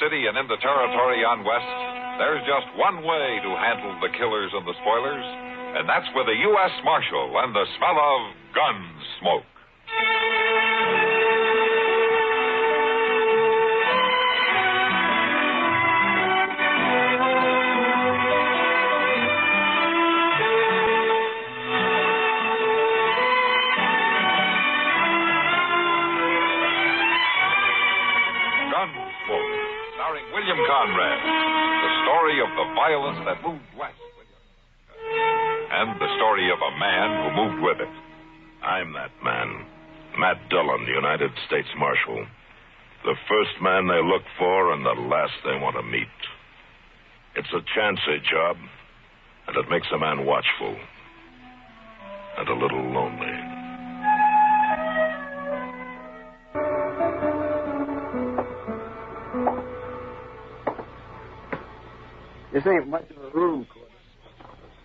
city and into territory on west, there's just one way to handle the killers and the spoilers, and that's with a U.S. Marshal and the smell of Gunsmoke. William Conrad, the story of the violence that moved west, and the story of a man who moved with it. I'm that man, Matt Dillon, the United States Marshal. The first man they look for and the last they want to meet. It's a chancy job, and it makes a man watchful and a little lonely. This ain't much of a room, Quarter.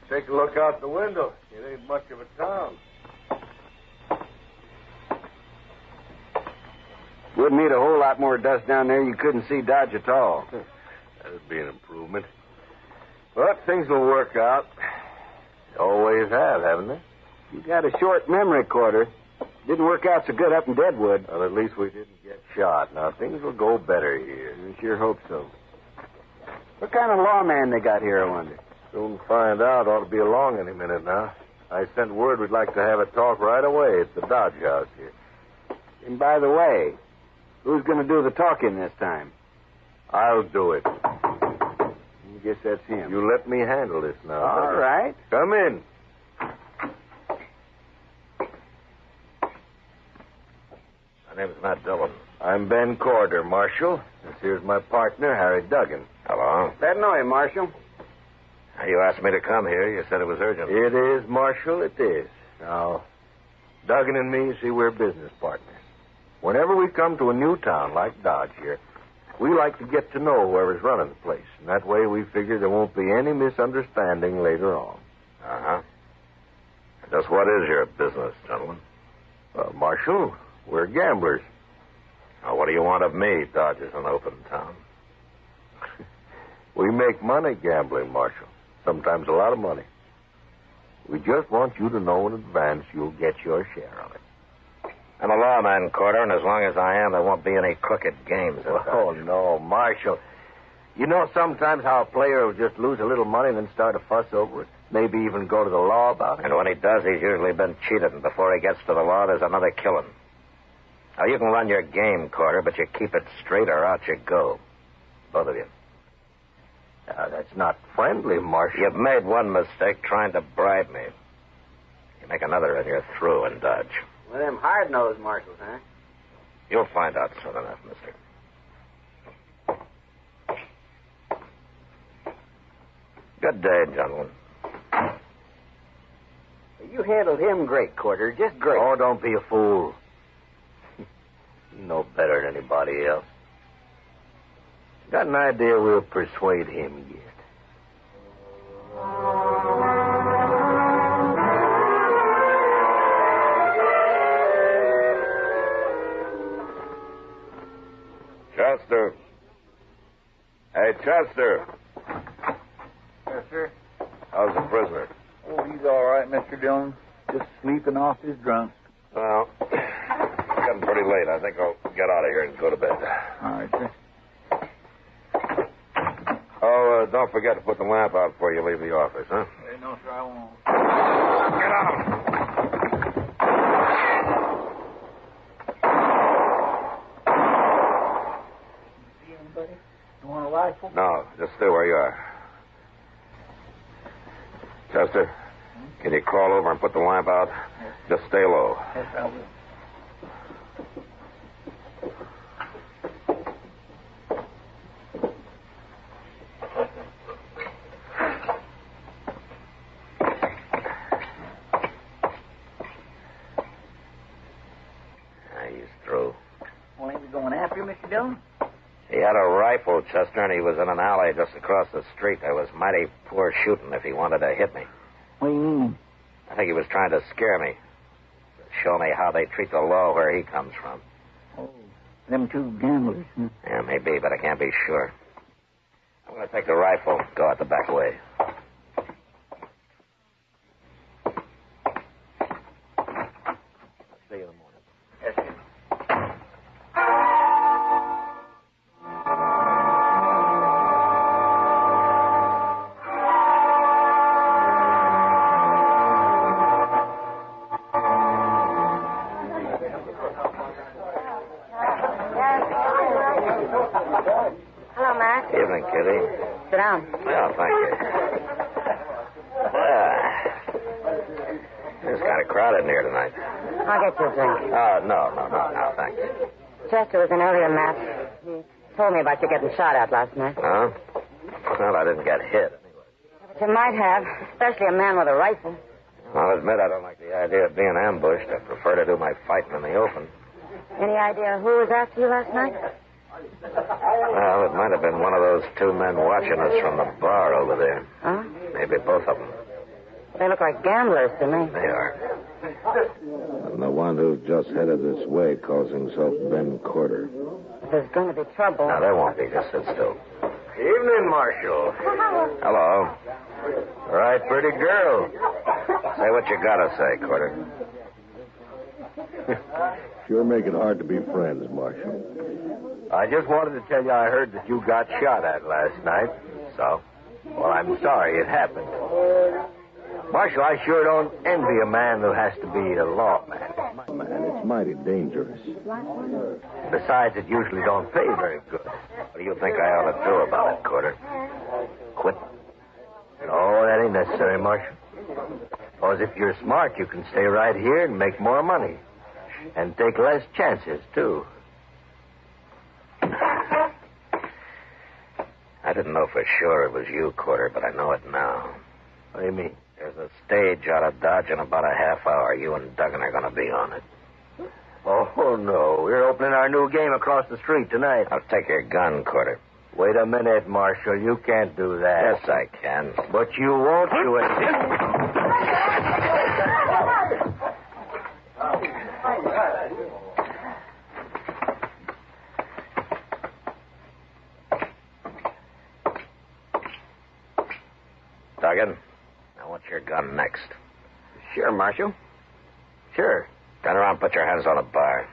Take a look out the window. It ain't much of a town. Wouldn't need a whole lot more dust down there. You couldn't see Dodge at all. That'd be an improvement. But things will work out. They always have, haven't they? You got a short memory, Quarter. Didn't work out so good up in Deadwood. Well, at least we didn't get shot. Now, things will go better here. I sure hope so. What kind of lawman they got here, I wonder? Soon find out. Ought to be along any minute now. I sent word we'd like to have a talk right away at the Dodge House here. And by the way, who's going to do the talking this time? I'll do it. I guess that's him. You let me handle this now. All right. Come in. My name's Matt Dillon. I'm Ben Corder, Marshal. This here's my partner, Harry Duggan. Hello. Glad to know you, Marshal. You asked me to come here. You said it was urgent. It is, Marshal, it is. Now, Duggan and me, see, we're business partners. Whenever we come to a new town like Dodge here, we like to get to know whoever's running the place. And that way we figure there won't be any misunderstanding later on. Uh-huh. Just what is your business, gentlemen? Marshal, we're gamblers. Now, what do you want of me? Dodge is an open town. We make money gambling, Marshal. Sometimes a lot of money. We just want you to know in advance you'll get your share of it. I'm a lawman, Corder, and as long as I am, there won't be any crooked games in Dodge. Oh, no, Marshal. You know sometimes how a player will just lose a little money and then start a fuss over it? Maybe even go to the law about it? And when he does, he's usually been cheated, and before he gets to the law, there's another killing. Now, you can run your game, Corder, but you keep it straight or out you go. Both of you. That's not friendly, Marshal. You've made one mistake trying to bribe me. You make another and you're through in Dodge. Well, them hard-nosed marshals, huh? You'll find out soon enough, mister. Good day, gentlemen. You handled him great, Quarter. Just great. Oh, don't be a fool. You know better than anybody else. Got an idea we'll persuade him yet. Chester. Hey, Chester. Yes, sir. How's the prisoner? Oh, he's all right, Mr. Dillon. Just sleeping off his drunk. Well, it's getting pretty late. I think I'll get out of here and go to bed. All right, sir. Oh, don't forget to put the lamp out before you leave the office, huh? Hey, no, sir, I won't. Get out! See anybody? You want a rifle? No, just stay where you are. Chester, can you crawl over and put the lamp out? Yes. Just stay low. Yes, I will. He's through. Well, ain't we going after him, Mr. Dillon? He had a rifle, Chester, and he was in an alley just across the street. There was mighty poor shooting if he wanted to hit me. What do you mean? I think he was trying to scare me. Show me how they treat the law where he comes from. Oh, Them two gamblers. Yeah, maybe, but I can't be sure. I'm going to take the rifle. Go out the back way. See you in the morning. Yes, sir. Hello, Matt. Evening, Kitty. Sit down. Oh, thank you. It's kind of crowded in here tonight. I'll get you a drink. No, thanks. Chester was in earlier, Matt. He told me about you getting shot at last night. Huh? Well, I didn't get hit. But you might have, especially a man with a rifle. I'll admit I don't like the idea of being ambushed. I prefer to do my fighting in the open. Any idea who was after you last night? Well, it might have been one of those two men watching us from the bar over there. Huh? Maybe both of them. They look like gamblers to me. They are. And the one who just headed this way calls himself Ben Corder. There's going to be trouble. No, there won't be. Just sit still. Evening, Marshal. Hello. All right, pretty girl. Say what you gotta say, Corder. Sure make it hard to be friends, Marshal. I just wanted to tell you I heard that you got shot at last night. So, well, I'm sorry it happened. Marshal, I sure don't envy a man who has to be a lawman. Man, it's mighty dangerous. Besides, it usually don't pay very good. What do you think I ought to do about it, Corder? Quit? No, that ain't necessary, Marshal. Because if you're smart, you can stay right here and make more money. And take less chances, too. I didn't know for sure it was you, Corder, but I know it now. What do you mean? There's a stage out of Dodge in about a half hour. You and Duggan are going to be on it. Oh, no. We're opening our new game across the street tonight. I'll take your gun, Corder. Wait a minute, Marshal. You can't do that. Yes, I can. But you won't do it. Duggan, I want your gun next. Sure, Marshal. Sure. Turn around and put your hands on the bar.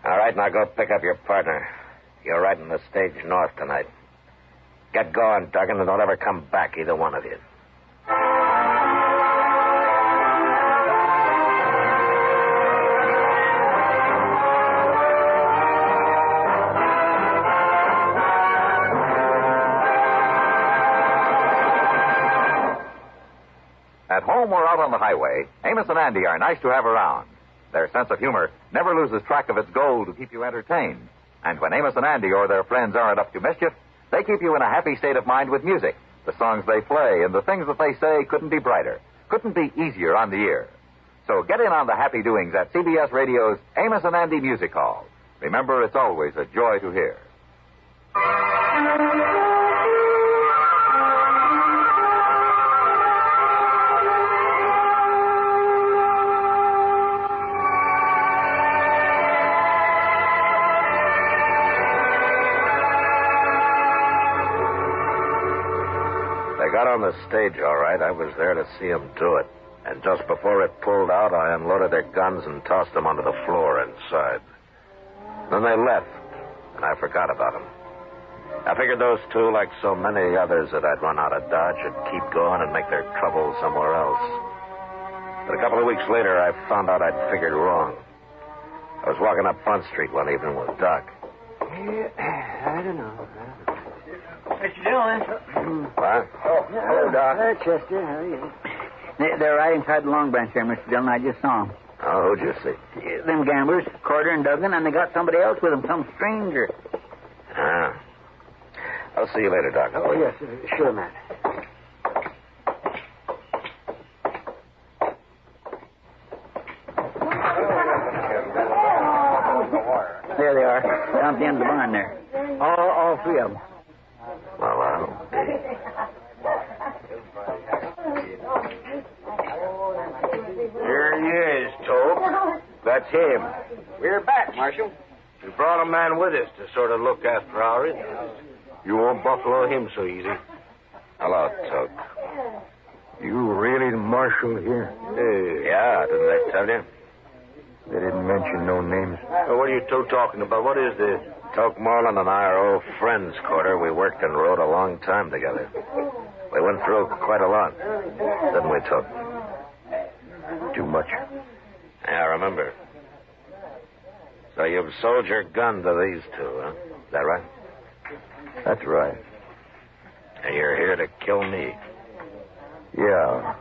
All right, now go pick up your partner. You're riding the stage north tonight. Get going, Duggan, and don't ever come back, either one of you. At home or out on the highway, Amos and Andy are nice to have around. Their sense of humor never loses track of its goal to keep you entertained. And when Amos and Andy or their friends aren't up to mischief, they keep you in a happy state of mind with music. The songs they play and the things that they say couldn't be brighter, couldn't be easier on the ear. So get in on the happy doings at CBS Radio's Amos and Andy Music Hall. Remember, it's always a joy to hear. Got on the stage, all right. I was there to see them do it. And just before it pulled out, I unloaded their guns and tossed them onto the floor inside. Then they left, and I forgot about them. I figured those two, like so many others that I'd run out of Dodge, would keep going and make their trouble somewhere else. But a couple of weeks later, I found out I'd figured wrong. I was walking up Front Street one evening with Doc. I don't know. Mr. Dillon. What? Oh, hello, Doc. Chester, how are you? They're right inside the Long Branch there, Mr. Dillon. I just saw them. Oh, who'd you see? Them gamblers, Corder and Duggan, and they got somebody else with them, some stranger. Ah. I'll see you later, Doc. Oh, yes, sure, Matt. There they are, down at the end of the barn there. All three of them. Well, I'll be. years, Tobe. That's him. We're back, Marshal. We brought a man with us to sort of look after our interests. You won't buffalo him so easy. Hello, Toke. You really the marshal here? Yeah, didn't I tell you? They didn't mention no names. What are you two talking about? What is this? Toke Moreland and I are old friends, Quarter. We worked and rode a long time together. We went through quite a lot. Didn't we, Toke? Too much. Yeah, I remember. So you've sold your gun to these two, huh? Is that right? That's right. And you're here to kill me. Yeah.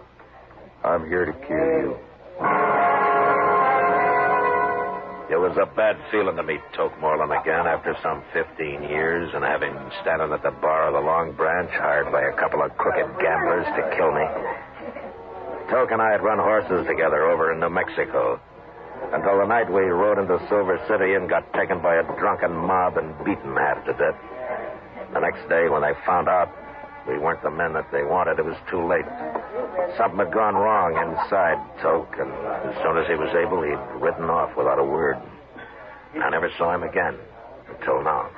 I'm here to kill you. It was a bad feeling to meet Toke Moreland again after some 15 years and have him standing at the bar of the Long Branch, hired by a couple of crooked gamblers to kill me. Toke and I had run horses together over in New Mexico until the night we rode into Silver City and got taken by a drunken mob and beaten half to death. The next day, when they found out we weren't the men that they wanted, it was too late. Something had gone wrong inside Toke, and as soon as he was able, he'd ridden off without a word. I never saw him again until now.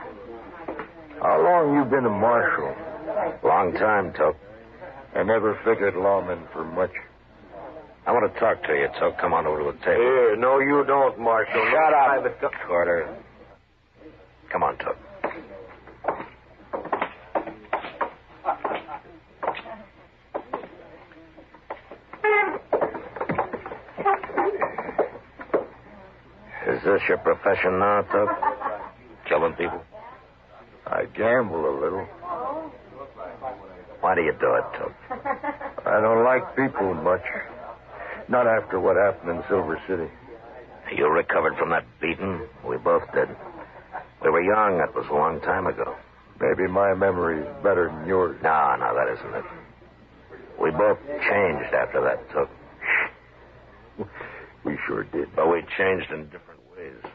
How long you been a marshal? Long time, Toke. I never figured lawmen for much. I want to talk to you, Toke. Come on over to the table. Here, no, you don't, Marshal. Shut up, Quarter. Come on, Toke. Is this your profession now, Toke? Killing people? I gamble a little. Why do you do it, Toke? I don't like people much. Not after what happened in Silver City. You recovered from that beating? We both did. We were young. That was a long time ago. Maybe my memory's better than yours. No, that isn't it. We both changed after that, Toke. We sure did. But we changed in different ways.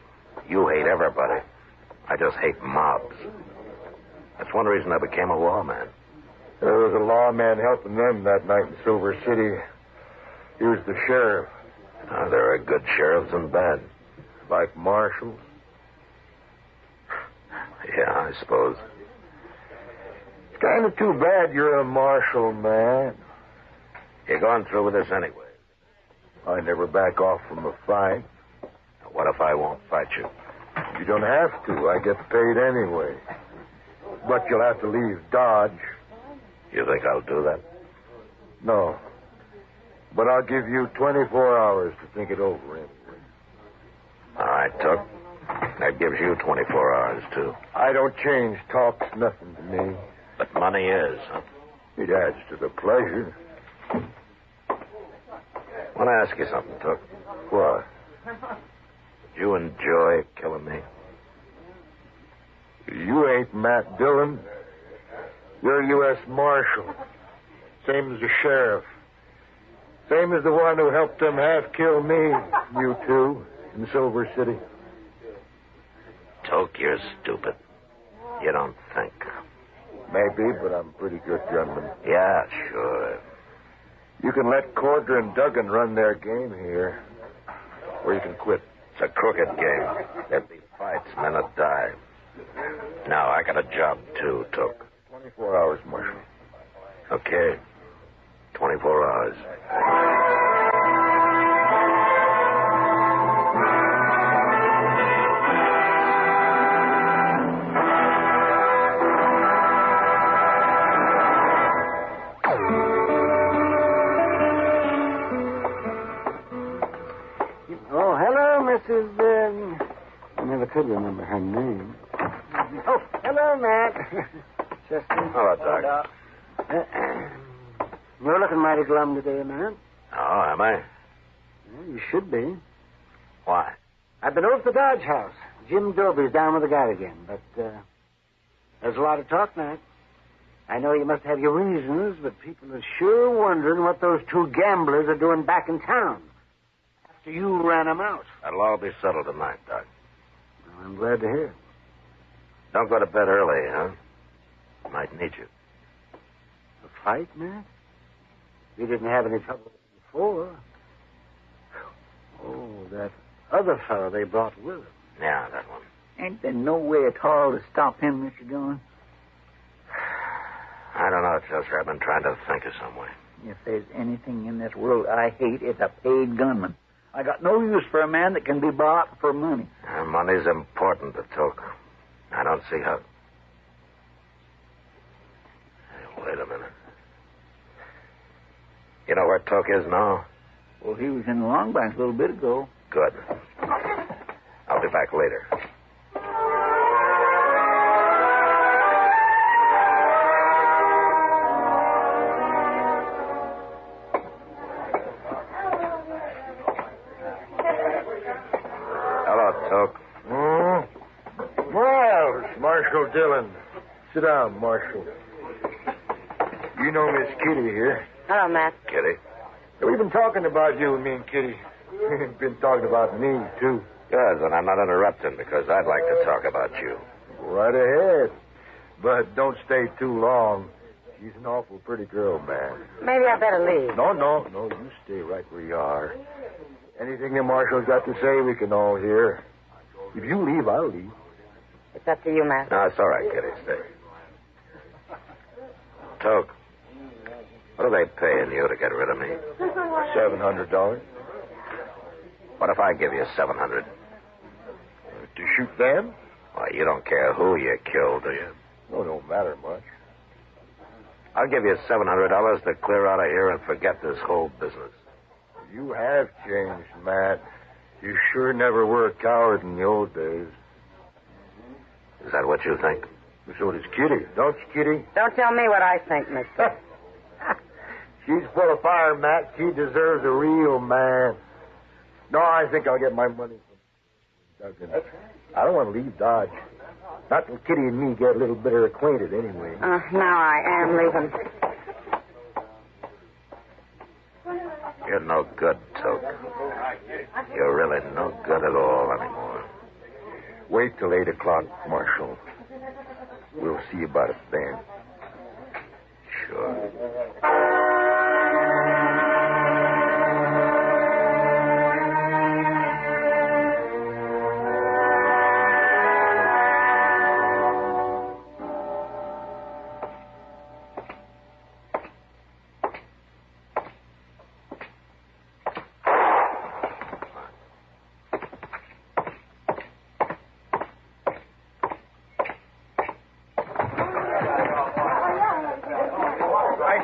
You hate everybody. I just hate mobs. That's one reason I became a lawman. There was a lawman helping them that night in Silver City. He was the sheriff. There are good sheriffs and bad. Like marshals? Yeah, I suppose. It's kind of too bad you're a marshal, man. You're going through with this anyway. I never back off from a fight. What if I won't fight you? You don't have to. I get paid anyway. But you'll have to leave Dodge. You think I'll do that? No. But I'll give you 24 hours to think it over anyway. All right, Tuck. That gives you 24 hours, too. I don't change. Talk's nothing to me. But money is, huh? It adds to the pleasure. I want to ask you something, Tuck. What? Did you enjoy killing me? You ain't Matt Dillon. You're U.S. Marshal. Same as the sheriff. Same as the one who helped them half kill me, you two, in Silver City. Toke, you're stupid. You don't think. Maybe, but I'm a pretty good gunman. Yeah, sure. You can let Corder and Duggan run their game here, or you can quit. It's a crooked game. There'll be fights, men will die. Now, I got a job, too, Toke. 24 hours, Marshal. Okay. 24 hours. Oh, hello, Mrs. I never could remember her name. Oh, hello, Matt. Chester. Hello, Doc. You're looking mighty glum today, man. Oh, am I? Well, you should be. Why? I've been over to the Dodge house. Jim Doby's down with the guy again, but there's a lot of talk, Matt. I know you must have your reasons, but people are sure wondering what those two gamblers are doing back in town after you ran them out. That'll all be settled tonight, Doc. Well, I'm glad to hear it. Don't go to bed early, huh? Might need you. A fight, Matt? You didn't have any trouble before. that other fellow they brought with them. Yeah, that one. Ain't there no way at all to stop him, Mr. Dillon? I don't know, Chester. I've been trying to think of some way. If there's anything in this world I hate, it's a paid gunman. I got no use for a man that can be bought for money. Money's important to Toke. I don't see how... Hey, wait a minute. You know where Toke is now? Well, he was in the Long Branch a little bit ago. Good. I'll be back later. Hello, Toke. Well, it's Marshal Dillon. Sit down, Marshal. You know Miss Kitty here. Hello, Matt. Kitty. We've been talking about you, me and Kitty. We've been talking about me, too. Good, and I'm not interrupting because I'd like to talk about you. Right ahead. But don't stay too long. She's an awful pretty girl, man. Maybe I better leave. No, you stay right where you are. Anything the Marshal's got to say, we can all hear. If you leave, I'll leave. It's up to you, Matt. No, it's all right, Kitty. Stay. Toke, what are they paying you to get rid of me? $700. What if I give you $700? To shoot them? Why, you don't care who you killed, do you? No, don't matter much. I'll give you $700 to clear out of here and forget this whole business. You have changed, Matt. You sure never were a coward in the old days. Is that what you think? So does Kitty. Don't you, Kitty? Don't tell me what I think, mister. She's full of fire, Matt. She deserves a real man. No, I think I'll get my money from Dobkin. I don't want to leave Dodge. Not till Kitty and me get a little better acquainted, anyway. Now I am leaving. You're no good, Toke. You're really no good at all anymore. Wait till 8 o'clock, Marshal. We'll see about it then. Sure.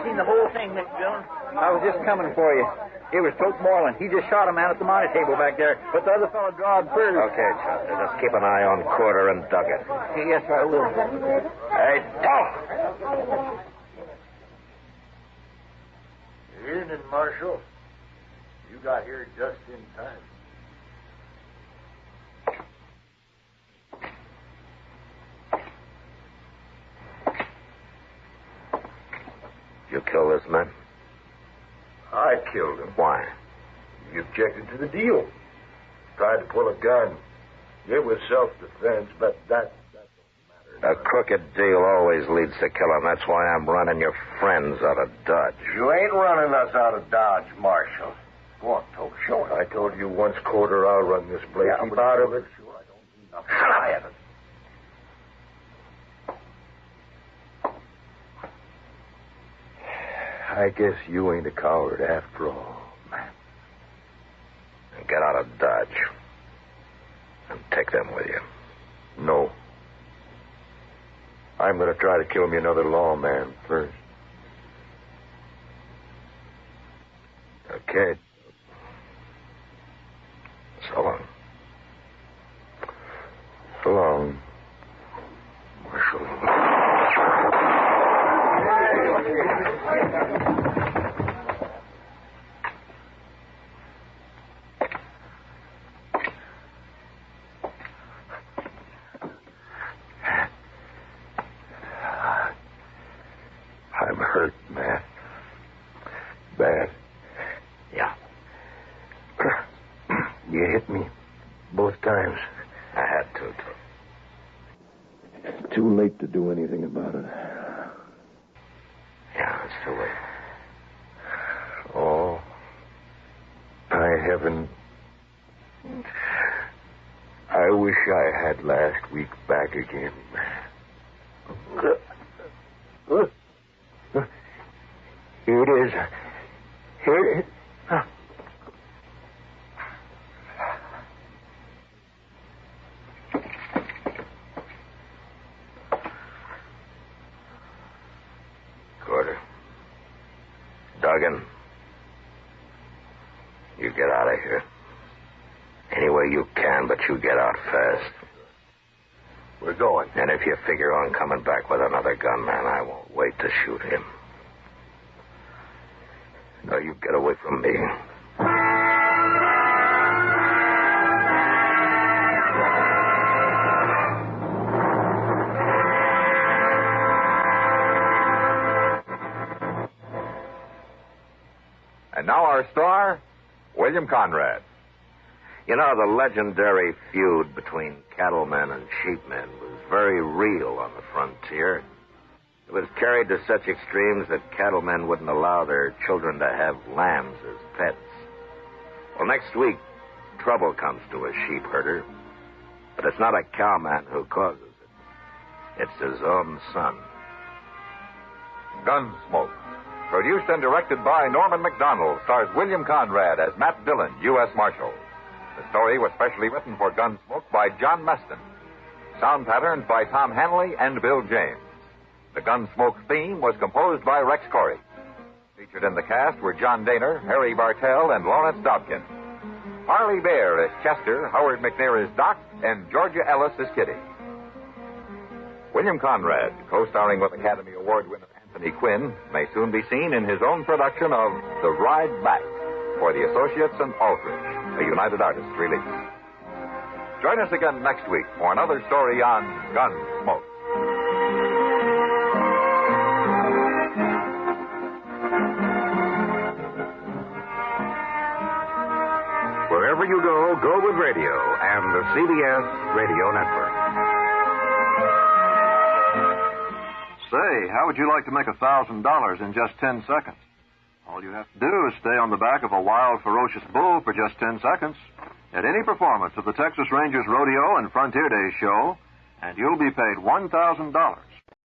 The whole thing, Mr. Dillon. I was just coming for you. It was Toke Moreland. He just shot a man at the money table back there, but the other fellow drawed first. Okay, Chester. Just keep an eye on Quarter and Duggan. Yes, I will. Hey, Toke! Evening, Marshal. You got here just in time. You kill this man? I killed him. Why? You objected to the deal. Tried to pull a gun. It was self-defense, but that don't matter. A crooked deal always leads to killing. That's why I'm running your friends out of Dodge. You ain't running us out of Dodge, Marshal. Go on, Toke, show it. I told you once, Quarter, I'll run this place. Yeah, Keep out of it. Sure, I don't mean nothing. I haven't. I guess you ain't a coward after all, man. Get out of Dodge. And take them with you. No. I'm going to try to kill me another lawman first. Okay. So long. So long, Marshal. I'm hurt, man. Bad. Yeah. You hit me both times. I had to, Toke. It's too late to do anything about it. Yeah, it's too late. Oh, by heaven, That last week back again. Here it is. Here it is. Quarter. Duggan. You get out of here. Any way you can, but you get out fast. We're going. And if you figure on coming back with another gunman, I won't wait to shoot him. No, you get away from me. And now our star, William Conrad. You know, the legendary feud between cattlemen and sheepmen was very real on the frontier. It was carried to such extremes that cattlemen wouldn't allow their children to have lambs as pets. Well, next week, trouble comes to a sheep herder. But it's not a cowman who causes it. It's his own son. Gunsmoke. Produced and directed by Norman Macdonnell, stars William Conrad as Matt Dillon, U.S. Marshal. The story was specially written for Gunsmoke by John Meston. Sound patterns by Tom Hanley and Bill James. The Gunsmoke theme was composed by Rex Corey. Featured in the cast were John Dehner, Harry Bartell, and Lawrence Dobkin. Parley Baer as Chester, Howard McNear as Doc, and Georgia Ellis as Kitty. William Conrad, co-starring with Academy Award winner Anthony Quinn, may soon be seen in his own production of The Ride Back for the Associates and Aldrich, a United Artists release. Join us again next week for another story on Gunsmoke. Wherever you go with radio and the CBS Radio Network. Say, how would you like to make $1,000 in just 10 seconds? All you have to do is stay on the back of a wild, ferocious bull for just 10 seconds at any performance of the Texas Rangers Rodeo and Frontier Days show, and you'll be paid $1,000.